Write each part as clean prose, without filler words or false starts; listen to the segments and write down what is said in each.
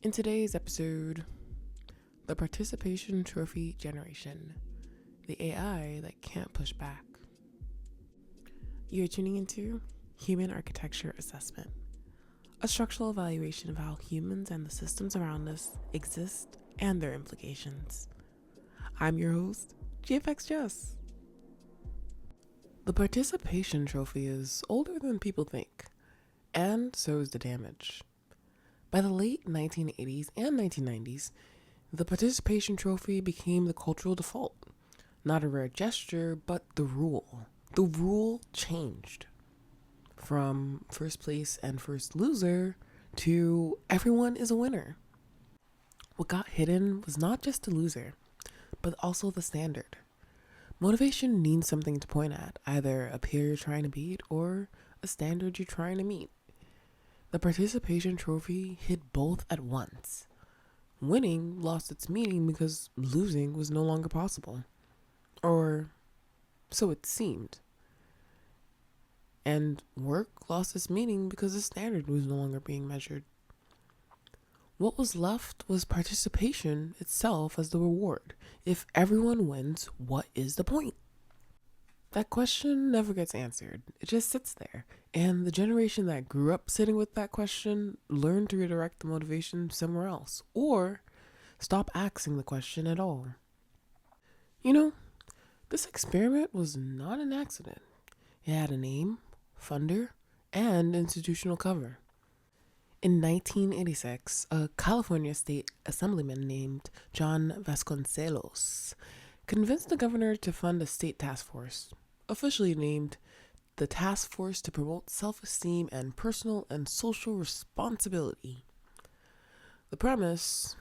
In today's episode, the participation trophy generation, the AI that can't push back. You're tuning into Human Architecture Assessment, a structural evaluation of how humans and the systems around us exist and their implications. I'm your host, JAPEXJESS. The participation trophy is older than people think, and so is the damage. By the late 1980s and 1990s, the participation trophy became the cultural default. Not a rare gesture, but the rule. The rule changed from first place and first loser to everyone is a winner. What got hidden was not just the loser, but also the standard. Motivation needs something to point at, either a peer you're trying to beat or a standard you're trying to meet. The participation trophy hit both at once. Winning lost its meaning because losing was no longer possible. Or so it seemed. And work lost its meaning because the standard was no longer being measured. What was left was participation itself as the reward. If everyone wins, what is the point? That question never gets answered. It just sits there. And the generation that grew up sitting with that question learned to redirect the motivation somewhere else, or stop asking the question at all. You know, this experiment was not an accident. It had a name, funder, and institutional cover. In 1986, a California state assemblyman named John Vasconcellos convinced the governor to fund a state task force, officially named the Task Force to Promote Self-Esteem and Personal and Social Responsibility. The premise,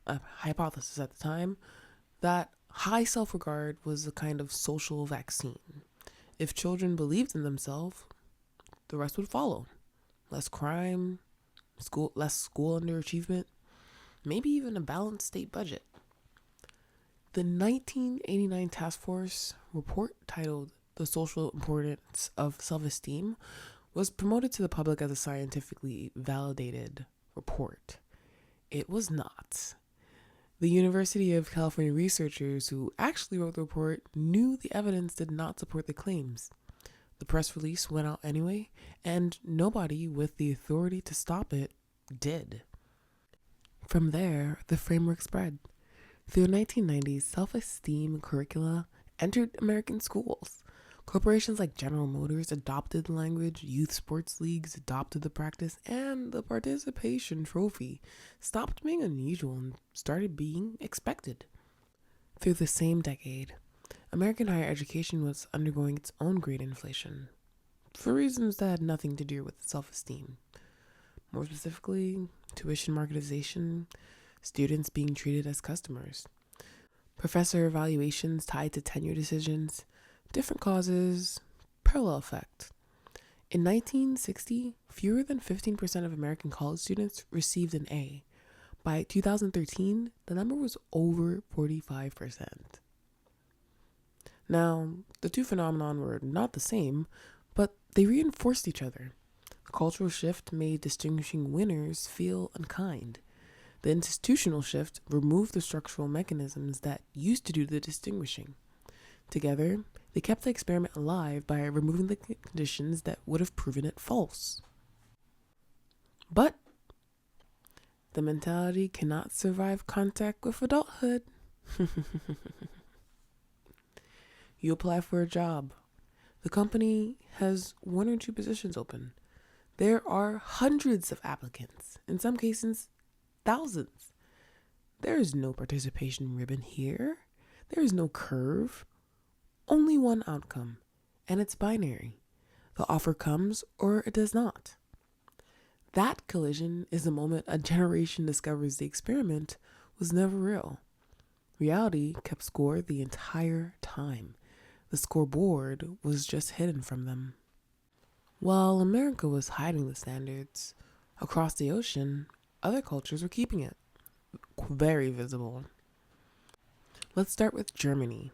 a hypothesis at the time, that high self-regard was a kind of social vaccine. If children believed in themselves, the rest would follow. Less crime, less school underachievement, maybe even a balanced state budget. The 1989 task force report, titled The Social Importance of Self-Esteem, was promoted to the public as a scientifically validated report. It was not. The University of California researchers who actually wrote the report knew the evidence did not support the claims. The press release went out anyway, and nobody with the authority to stop it did. From there, the framework spread. Through the 1990s, self-esteem curricula entered American schools. Corporations like General Motors adopted the language, youth sports leagues adopted the practice, and the participation trophy stopped being unusual and started being expected. Through the same decade, American higher education was undergoing its own great inflation, for reasons that had nothing to do with self-esteem. More specifically, tuition marketization, students being treated as customers, professor evaluations tied to tenure decisions, different causes, parallel effect. In 1960, fewer than 15% of American college students received an A. By 2013, the number was over 45%. Now, the two phenomena were not the same, but they reinforced each other. The cultural shift made distinguishing winners feel unkind. The institutional shift removed the structural mechanisms that used to do the distinguishing. Together, they kept the experiment alive by removing the conditions that would have proven it false. But the mentality cannot survive contact with adulthood. You apply for a job. The company has one or two positions open. There are hundreds of applicants, in some cases, thousands. There is no participation ribbon here. There is no curve. Only one outcome, and it's binary. The offer comes or it does not. That collision is the moment a generation discovers the experiment was never real. Reality kept score the entire time. The scoreboard was just hidden from them. While America was hiding the standards, across the ocean, other cultures were keeping it. Very visible. Let's start with Germany.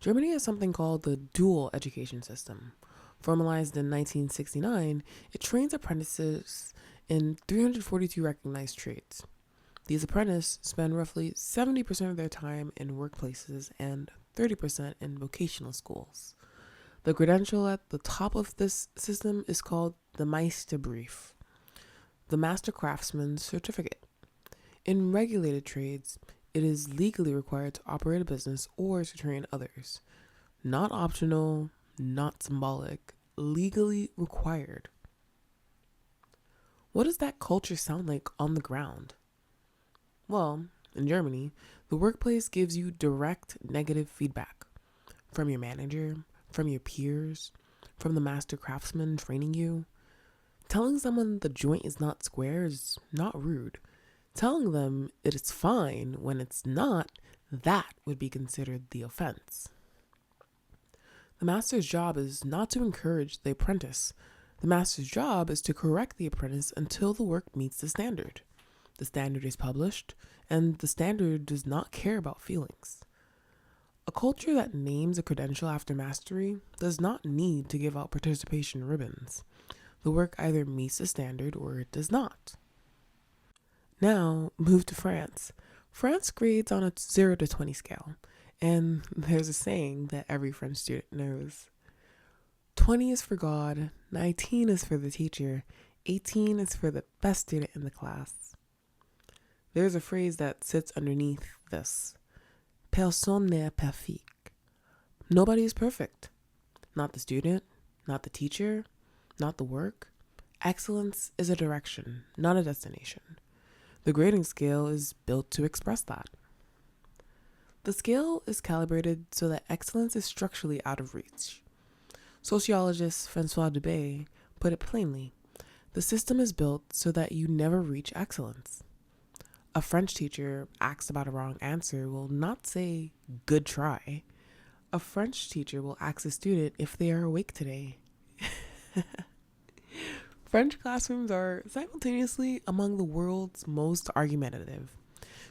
Germany has something called the dual education system. Formalized in 1969, it trains apprentices in 342 recognized trades. These apprentices spend roughly 70% of their time in workplaces and 30% in vocational schools. The credential at the top of this system is called the Meisterbrief, the Master Craftsman's Certificate. In regulated trades, it is legally required to operate a business or to train others. Not optional, not symbolic, legally required. What does that culture sound like on the ground? Well, in Germany, the workplace gives you direct negative feedback from your manager, from your peers, from the master craftsman training you. Telling someone the joint is not square is not rude. Telling them it is fine when it's not, that would be considered the offense. The master's job is not to encourage the apprentice. The master's job is to correct the apprentice until the work meets the standard. The standard is published, and the standard does not care about feelings. A culture that names a credential after mastery does not need to give out participation ribbons. The work either meets the standard or it does not. Now, move to France. France grades on a 0 to 20 scale, and there's a saying that every French student knows. 20 is for God, 19 is for the teacher, 18 is for the best student in the class. There's a phrase that sits underneath this. Personne n'est parfait. Nobody is perfect. Not the student, not the teacher, not the work. Excellence is a direction, not a destination. The grading scale is built to express that. The scale is calibrated so that excellence is structurally out of reach. Sociologist François Dubé put it plainly, the system is built so that you never reach excellence. A French teacher asked about a wrong answer will not say, good try. A French teacher will ask a student if they are awake today. French classrooms are simultaneously among the world's most argumentative.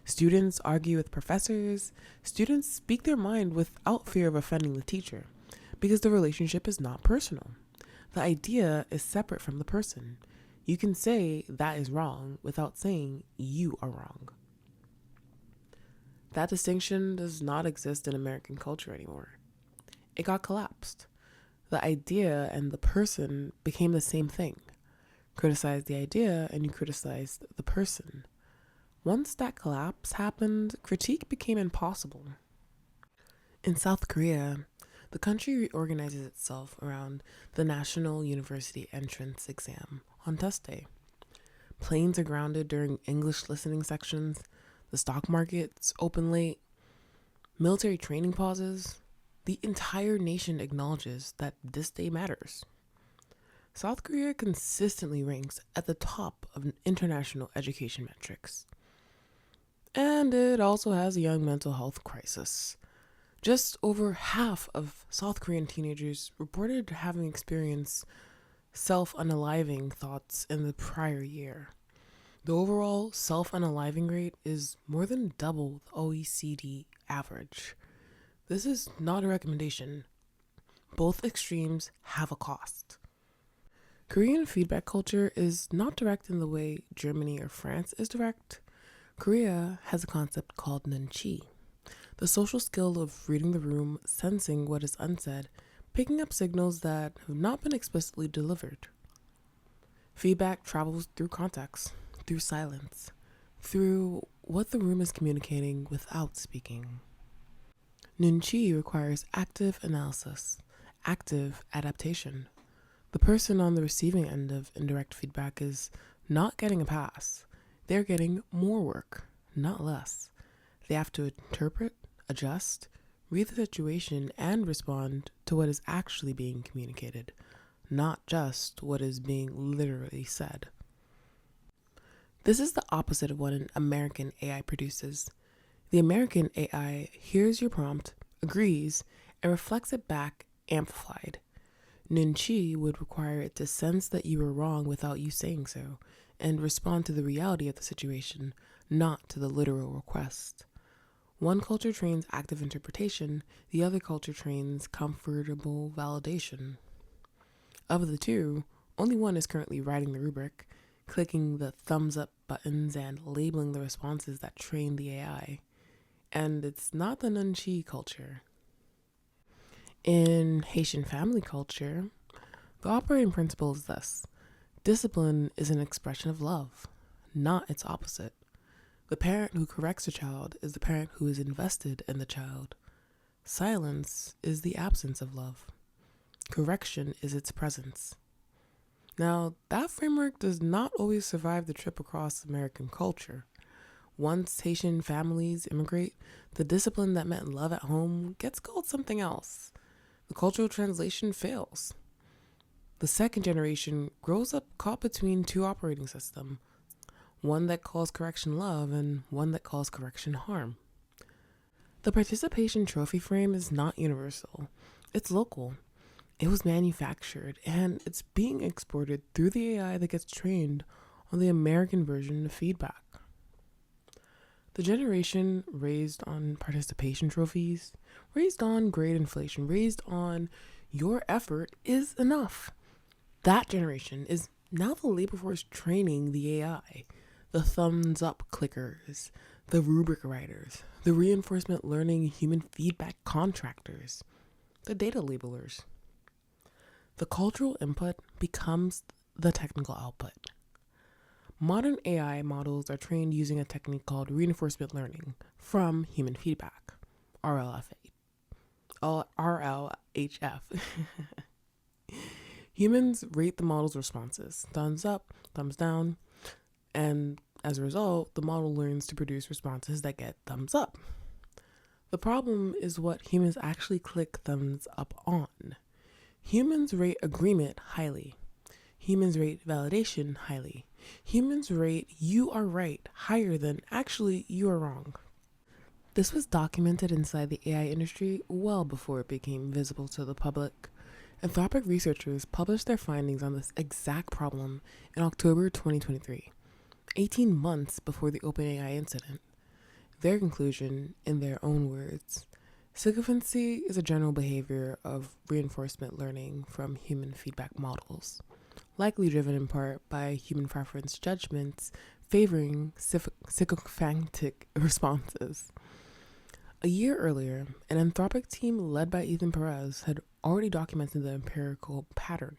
Students argue with professors. Students speak their mind without fear of offending the teacher, because the relationship is not personal. The idea is separate from the person. You can say that is wrong without saying you are wrong. That distinction does not exist in American culture anymore. It got collapsed. The idea and the person became the same thing. Criticize the idea and you criticized the person. Once that collapse happened, critique became impossible. In South Korea, the country reorganizes itself around the National University Entrance Exam on test day. Planes are grounded during English listening sections. The stock market's open late. Military training pauses. The entire nation acknowledges that this day matters. South Korea consistently ranks at the top of international education metrics. And it also has a young mental health crisis. Just over half of South Korean teenagers reported having experienced self-unaliving thoughts in the prior year. The overall self-unaliving rate is more than double the OECD average. This is not a recommendation. Both extremes have a cost. Korean feedback culture is not direct in the way Germany or France is direct. Korea has a concept called nunchi, the social skill of reading the room, sensing what is unsaid, picking up signals that have not been explicitly delivered. Feedback travels through context, through silence, through what the room is communicating without speaking. Nunchi requires active analysis, active adaptation. The person on the receiving end of indirect feedback is not getting a pass. They're getting more work, not less. They have to interpret, adjust, read the situation, and respond to what is actually being communicated, not just what is being literally said. This is the opposite of what an American AI produces. The American AI hears your prompt, agrees, and reflects it back amplified. Nunchi would require it to sense that you were wrong without you saying so, and respond to the reality of the situation, not to the literal request. One culture trains active interpretation, the other culture trains comfortable validation. Of the two, only one is currently writing the rubric. clicking the thumbs up buttons and labeling the responses that train the AI. And it's not the nunchi culture. In Haitian family culture, the operating principle is this: discipline is an expression of love, not its opposite. The parent who corrects a child is the parent who is invested in the child. Silence is the absence of love. Correction is its presence. Now, that framework does not always survive the trip across American culture. Once Haitian families immigrate, the discipline that meant love at home gets called something else. The cultural translation fails. The second generation grows up caught between two operating systems, one that calls correction love and one that calls correction harm. The participation trophy frame is not universal. It's local. It was manufactured and it's being exported through the AI that gets trained on the American version of feedback. The generation raised on participation trophies, raised on grade inflation, raised on your effort is enough. That generation is now the labor force training the AI, the thumbs up clickers, the rubric writers, the reinforcement learning human feedback contractors, the data labelers. The cultural input becomes the technical output. Modern AI models are trained using a technique called reinforcement learning from human feedback, RLHF. Humans rate the model's responses, thumbs up, thumbs down, and as a result, the model learns to produce responses that get thumbs up. The problem is what humans actually click thumbs up on. Humans rate agreement highly. Humans rate validation highly. Humans rate you are right higher than actually you are wrong. This was documented inside the AI industry well before it became visible to the public. Anthropic researchers published their findings on this exact problem in October 2023, 18 months before the OpenAI incident. Their conclusion, in their own words: sycophancy is a general behavior of reinforcement learning from human feedback models, likely driven in part by human preference judgments favoring sycophantic responses. A year earlier, an Anthropic team led by Ethan Perez had already documented the empirical pattern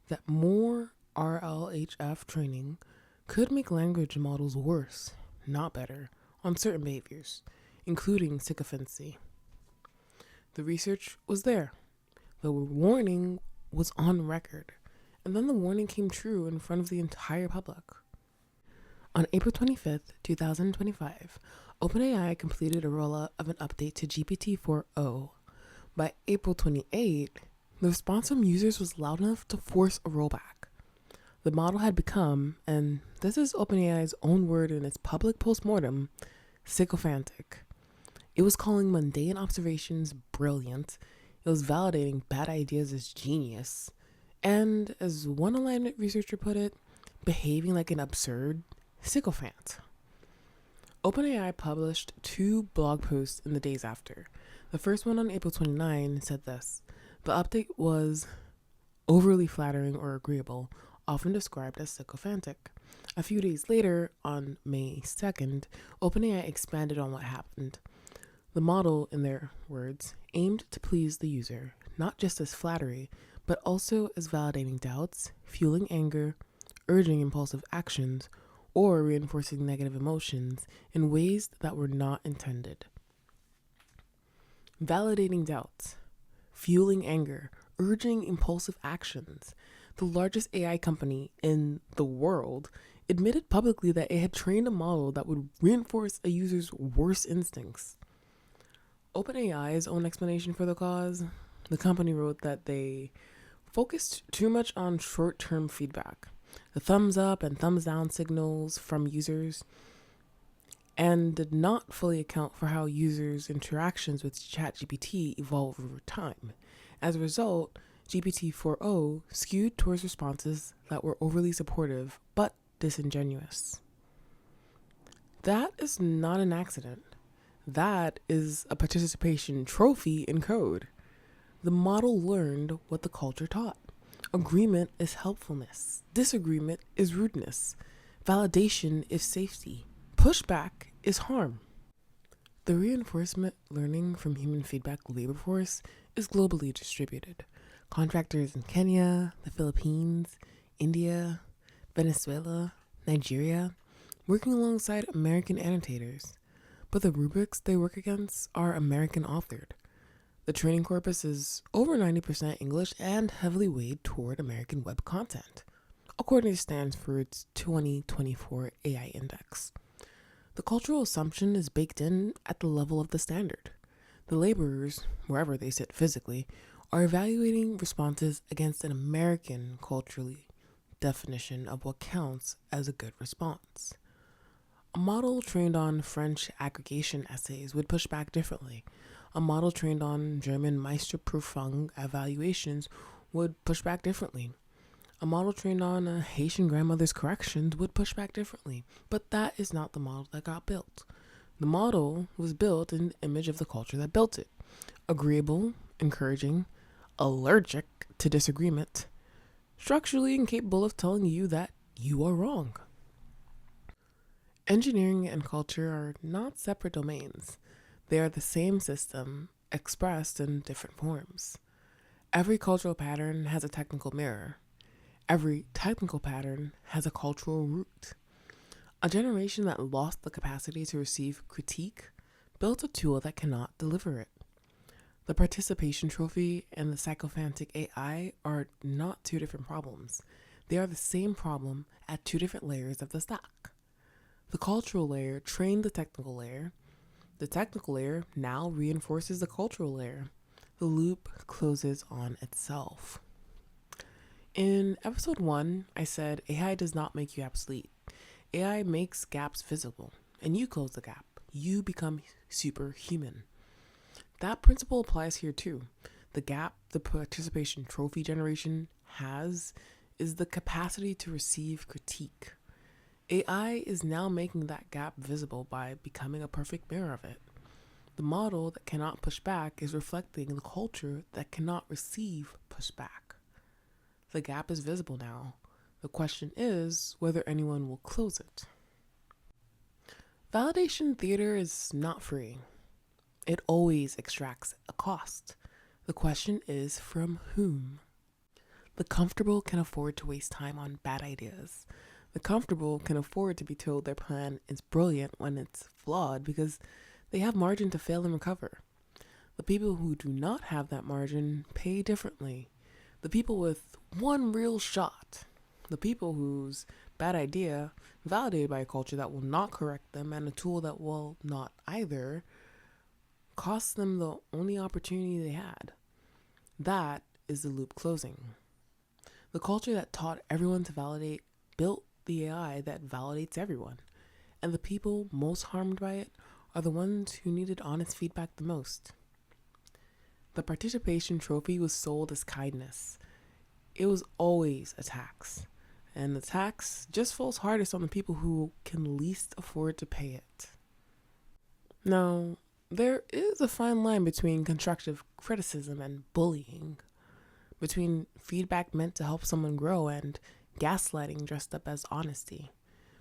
that more RLHF training could make language models worse, not better, on certain behaviors, including sycophancy. The research was there. The warning was on record, and then the warning came true in front of the entire public. On April 25th, 2025, OpenAI completed a rollout of an update to GPT-4o. By April 28th, the response from users was loud enough to force a rollback. The model had become, and this is OpenAI's own word in its public postmortem, sycophantic. It was calling mundane observations brilliant. It was validating bad ideas as genius. And as one alignment researcher put it, behaving like an absurd sycophant. OpenAI published 2 blog posts in the days after. The first one on April 29 said this: the update was overly flattering or agreeable, often described as sycophantic. A few days later, on May 2nd, OpenAI expanded on what happened. The model, in their words, aimed to please the user, not just as flattery, but also as validating doubts, fueling anger, urging impulsive actions, or reinforcing negative emotions in ways that were not intended. Validating doubts, fueling anger, urging impulsive actions. The largest AI company in the world admitted publicly that it had trained a model that would reinforce a user's worst instincts. OpenAI's own explanation for the cause: the company wrote that they focused too much on short-term feedback, the thumbs up and thumbs down signals from users, and did not fully account for how users' interactions with ChatGPT evolve over time. As a result, GPT-4o skewed towards responses that were overly supportive but disingenuous. That is not an accident. That is a participation trophy in code. The model learned what the culture taught. Agreement is helpfulness. Disagreement is rudeness. Validation is safety. Pushback is harm. The reinforcement learning from human feedback labor force is globally distributed. Contractors in Kenya, the Philippines, India, Venezuela, Nigeria, working alongside American annotators. But the rubrics they work against are American authored. The training corpus is over 90% English and heavily weighed toward American web content, according to Stanford's 2024 AI Index. The cultural assumption is baked in at the level of the standard. The laborers, wherever they sit physically, are evaluating responses against an American culturally definition of what counts as a good response. A model trained on French aggregation essays would push back differently. A model trained on German Meisterprüfung evaluations would push back differently. A model trained on a Haitian grandmother's corrections would push back differently. But that is not the model that got built. The model was built in the image of the culture that built it. Agreeable, encouraging, allergic to disagreement, structurally incapable of telling you that you are wrong. Engineering and culture are not separate domains. They are the same system, expressed in different forms. Every cultural pattern has a technical mirror. Every technical pattern has a cultural root. A generation that lost the capacity to receive critique built a tool that cannot deliver it. The participation trophy and the sycophantic AI are not two different problems. They are the same problem at two different layers of the stack. The cultural layer trained the technical layer. The technical layer now reinforces the cultural layer. The loop closes on itself. In episode 1, I said AI does not make you obsolete. AI makes gaps visible, and you close the gap. You become superhuman. That principle applies here too. The gap the participation trophy generation has is the capacity to receive critique. AI is now making that gap visible by becoming a perfect mirror of it. The model that cannot push back is reflecting the culture that cannot receive pushback. The gap is visible now. The question is whether anyone will close it. Validation theater is not free. It always extracts a cost. The question is from whom? The comfortable can afford to waste time on bad ideas. The comfortable can afford to be told their plan is brilliant when it's flawed because they have margin to fail and recover. The people who do not have that margin pay differently. The people with one real shot. The people whose bad idea, validated by a culture that will not correct them and a tool that will not either, costs them the only opportunity they had. That is the loop closing. The culture that taught everyone to validate built the AI that validates everyone. And the people most harmed by it are the ones who needed honest feedback the most. The participation trophy was sold as kindness. It was always a tax. And the tax just falls hardest on the people who can least afford to pay it. Now, there is a fine line between constructive criticism and bullying, between feedback meant to help someone grow and gaslighting dressed up as honesty,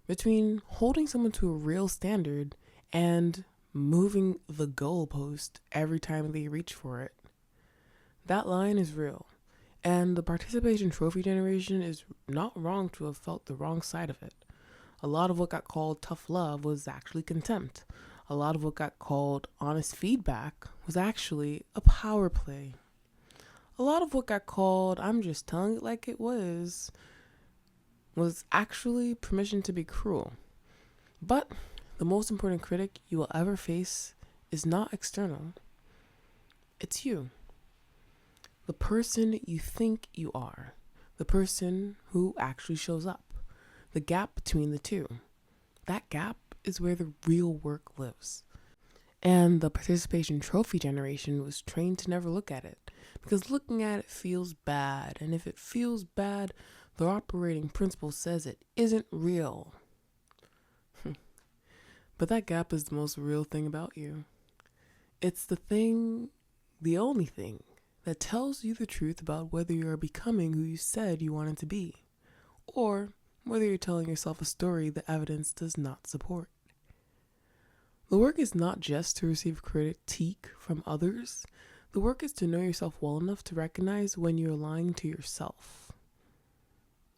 between holding someone to a real standard and moving the goalpost every time they reach for it. That line is real, and the participation trophy generation is not wrong to have felt the wrong side of it. A lot of what got called tough love was actually contempt. A lot of what got called honest feedback was actually a power play. A lot of what got called I'm just telling it like it was actually permission to be cruel. But the most important critic you will ever face is not external. It's you. The person you think you are. The person who actually shows up. The gap between the two. That gap is where the real work lives. And the participation trophy generation was trained to never look at it, because looking at it feels bad, and if it feels bad, the operating principle says it isn't real. But that gap is the most real thing about you. It's the only thing that tells you the truth about whether you are becoming who you said you wanted to be, or whether you're telling yourself a story the evidence does not support. The work is not just to receive critique from others. The work is to know yourself well enough to recognize when you're lying to yourself.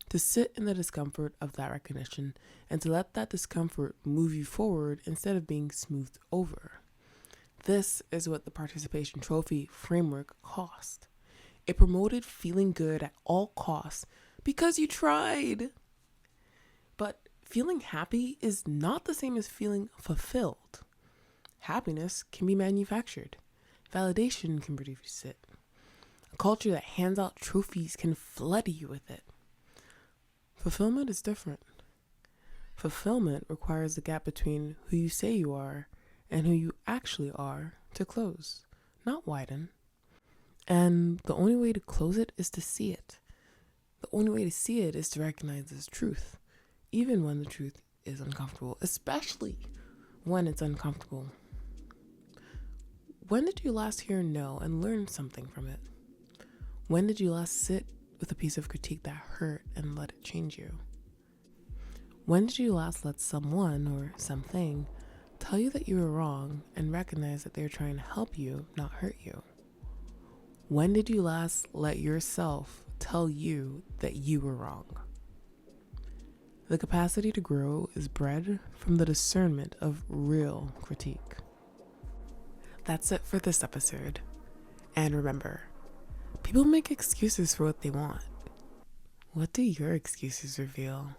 To sit in the discomfort of that recognition and to let that discomfort move you forward instead of being smoothed over. This is what the participation trophy framework cost. It promoted feeling good at all costs because you tried. But feeling happy is not the same as feeling fulfilled. Happiness can be manufactured. Validation can produce it. A culture that hands out trophies can flood you with it. Fulfillment is different. Fulfillment requires the gap between who you say you are and who you actually are to close, not widen. And the only way to close it is to see it. The only way to see it is to recognize its truth, even when the truth is uncomfortable, especially when it's uncomfortable. When did you last hear no and learn something from it? When did you last sit with a piece of critique that hurt and let it change you? When did you last let someone or something tell you that you were wrong and recognize that they're trying to help you, not hurt you? When did you last let yourself tell you that you were wrong? The capacity to grow is bred from the discernment of real critique. That's it for this episode. And remember, people make excuses for what they want. What do your excuses reveal?